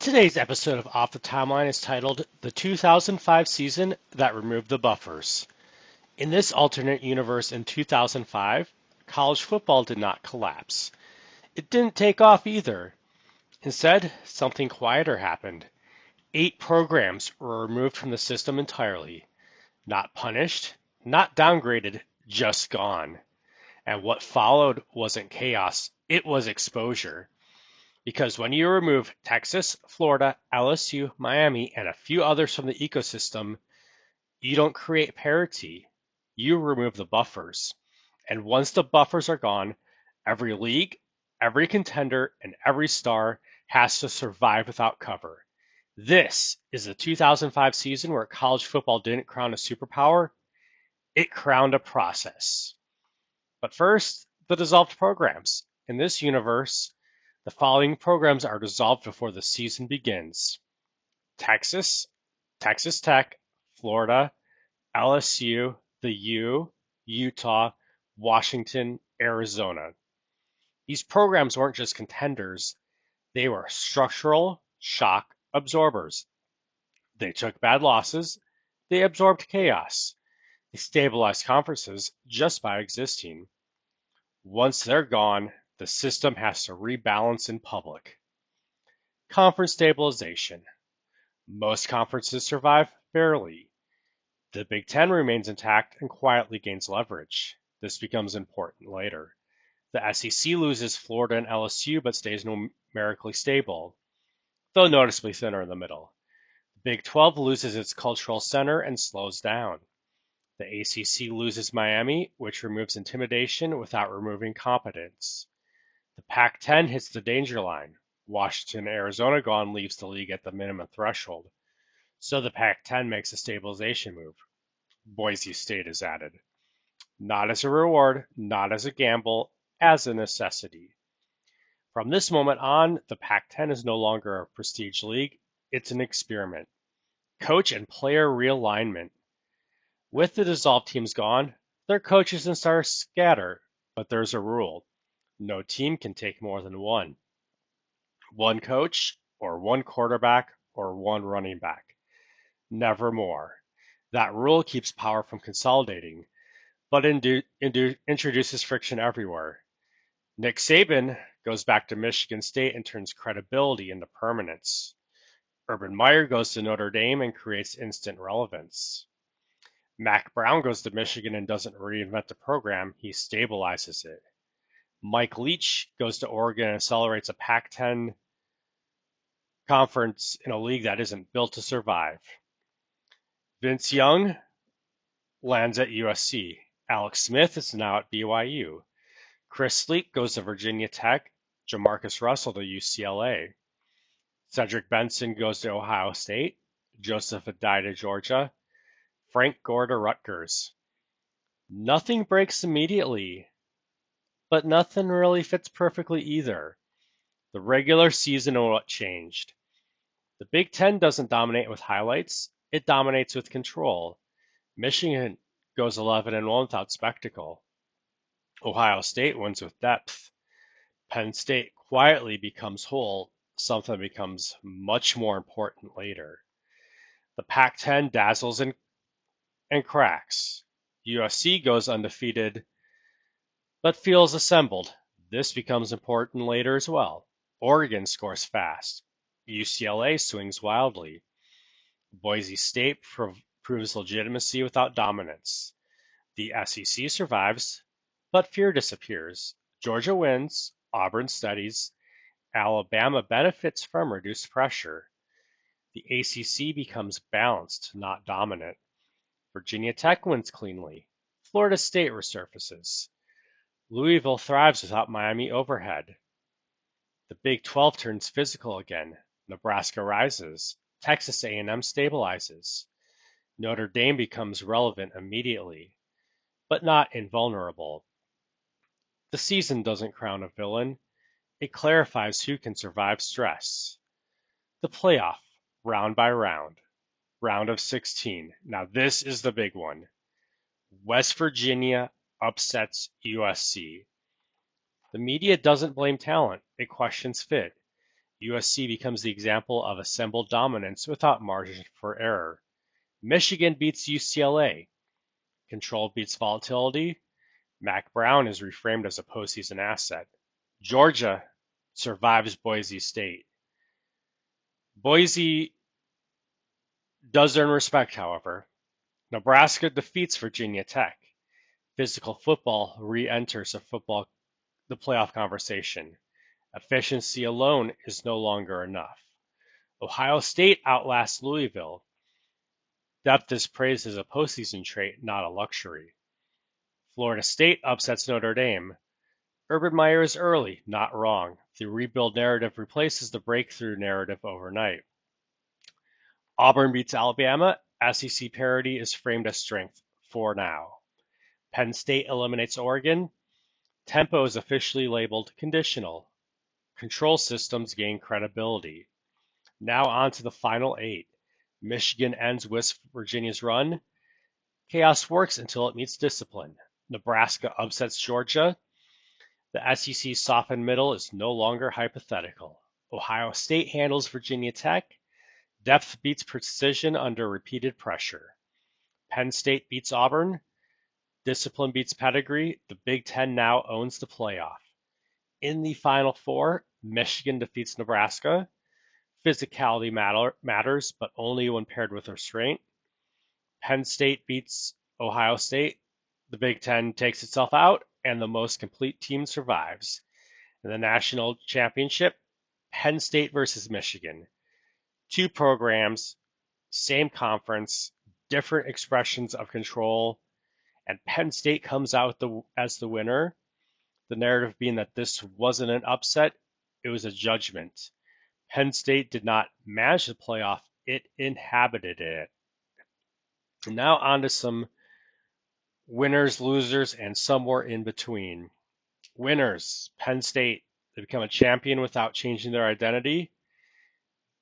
Today's episode of Off the Timeline is titled The 2005 Season That Removed the Buffers. In this alternate universe in 2005, college football did not collapse. It didn't take off either. Instead, something quieter happened. 8 programs were removed from the system entirely. Not punished, not downgraded, just gone. And what followed wasn't chaos, it was exposure. Because when you remove Texas, Florida, LSU, Miami, and a few others from the ecosystem, you don't create parity. You remove the buffers. And once the buffers are gone, every league, every contender, and every star has to survive without cover. This is the 2005 season where college football didn't crown a superpower, it crowned a process. But first, the dissolved programs. In this universe, the following programs are dissolved before the season begins: Texas, Texas Tech, Florida, LSU, the U, Utah, Washington, Arizona. These programs weren't just contenders, they were structural shock absorbers. They took bad losses, they absorbed chaos, they stabilized conferences just by existing. Once they're gone, the system has to rebalance in public. Conference stabilization. Most conferences survive barely. The Big Ten remains intact and quietly gains leverage. This becomes important later. The SEC loses Florida and LSU but stays numerically stable, though noticeably thinner in the middle. The Big 12 loses its cultural center and slows down. The ACC loses Miami, which removes intimidation without removing competence. The Pac-10 hits the danger line. Washington and Arizona gone leaves the league at the minimum threshold. So the Pac-10 makes a stabilization move. Boise State is added. Not as a reward, not as a gamble, as a necessity. From this moment on, the Pac-10 is no longer a prestige league, it's an experiment. Coach and player realignment. With the dissolved teams gone, their coaches and stars scatter, but there's a rule. No team can take more than one. One coach, or one quarterback, or one running back. Never more. That rule keeps power from consolidating, but introduces friction everywhere. Nick Saban goes back to Michigan State and turns credibility into permanence. Urban Meyer goes to Notre Dame and creates instant relevance. Mac Brown goes to Michigan and doesn't reinvent the program, he stabilizes it. Mike Leach goes to Oregon and accelerates a Pac-10 conference in a league that isn't built to survive. Vince Young lands at USC. Alex Smith is now at BYU. Chris Sleek goes to Virginia Tech. Jamarcus Russell to UCLA. Cedric Benson goes to Ohio State. Joseph Adai to Georgia. Frank Gore to Rutgers. Nothing breaks immediately, but nothing really fits perfectly either. The regular season and what changed. The Big Ten doesn't dominate with highlights, it dominates with control. Michigan goes 11-1 without spectacle. Ohio State wins with depth. Penn State quietly becomes whole, something that becomes much more important later. The Pac-10 dazzles and cracks. USC goes undefeated, but feels assembled. This becomes important later as well. Oregon scores fast. UCLA swings wildly. Boise State proves legitimacy without dominance. The SEC survives, but fear disappears. Georgia wins, Auburn steadies, Alabama benefits from reduced pressure. The ACC becomes balanced, not dominant. Virginia Tech wins cleanly. Florida State resurfaces. Louisville thrives without Miami overhead. The Big 12 turns physical again. Nebraska rises. Texas A&M stabilizes. Notre Dame becomes relevant immediately, but not invulnerable. The season doesn't crown a villain, it clarifies who can survive stress. The playoff, round by round. Round of 16. Now this is the big one. West Virginia upsets USC. The media doesn't blame talent, it questions fit. USC becomes the example of assembled dominance without margin for error. Michigan beats UCLA. Control beats volatility. Mac Brown is reframed as a postseason asset. Georgia survives Boise State. Boise does earn respect, however. Nebraska defeats Virginia Tech. Physical football re-enters the playoff conversation. Efficiency alone is no longer enough. Ohio State outlasts Louisville. Depth is praised as a postseason trait, not a luxury. Florida State upsets Notre Dame. Urban Meyer is early, not wrong. The rebuild narrative replaces the breakthrough narrative overnight. Auburn beats Alabama. SEC parity is framed as strength for now. Penn State eliminates Oregon. Tempo is officially labeled conditional. Control systems gain credibility. Now on to the final 8. Michigan ends West Virginia's run. Chaos works until it meets discipline. Nebraska upsets Georgia. The SEC's softened middle is no longer hypothetical. Ohio State handles Virginia Tech. Depth beats precision under repeated pressure. Penn State beats Auburn. Discipline beats pedigree. The Big Ten now owns the playoff. In the Final Four, Michigan defeats Nebraska. Physicality matters, but only when paired with restraint. Penn State beats Ohio State. The Big Ten takes itself out, and the most complete team survives. In the national championship, Penn State versus Michigan. Two programs, same conference, different expressions of control, and Penn State comes out as the winner. The narrative being that this wasn't an upset, it was a judgment. Penn State did not manage the playoff, it inhabited it. And now on to some winners, losers, and somewhere in between. Winners, Penn State, they become a champion without changing their identity.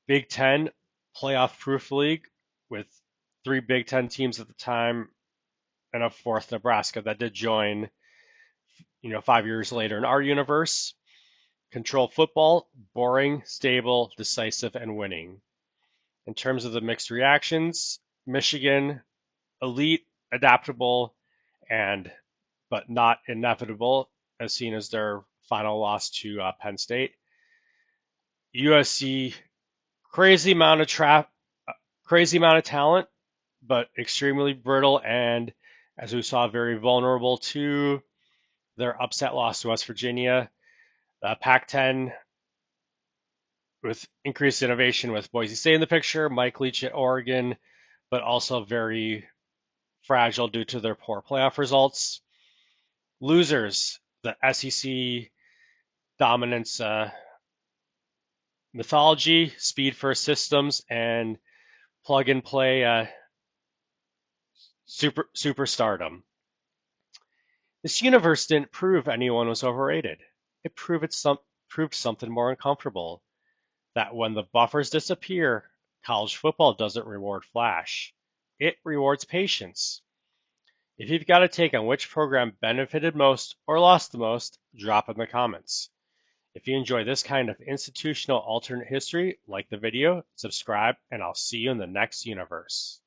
Big Ten, playoff proof league with 3 Big Ten teams at the time and a fourth, Nebraska, that did join, 5 years later in our universe. Control football, boring, stable, decisive, and winning. In terms of the mixed reactions, Michigan, elite, adaptable, but not inevitable, as seen as their final loss to Penn State. USC, crazy amount of talent, but extremely brittle, and as we saw, very vulnerable to their upset loss to West Virginia. Pac-10 with increased innovation with Boise State in the picture, Mike Leach at Oregon, but also very fragile due to their poor playoff results. Losers, the SEC dominance mythology, speed first systems, and plug and play superstardom. This universe didn't prove anyone was overrated. It proved something more uncomfortable. That when the buffers disappear, college football doesn't reward flash. It rewards patience. If you've got a take on which program benefited most or lost the most, drop in the comments. If you enjoy this kind of institutional alternate history, like the video, subscribe, and I'll see you in the next universe.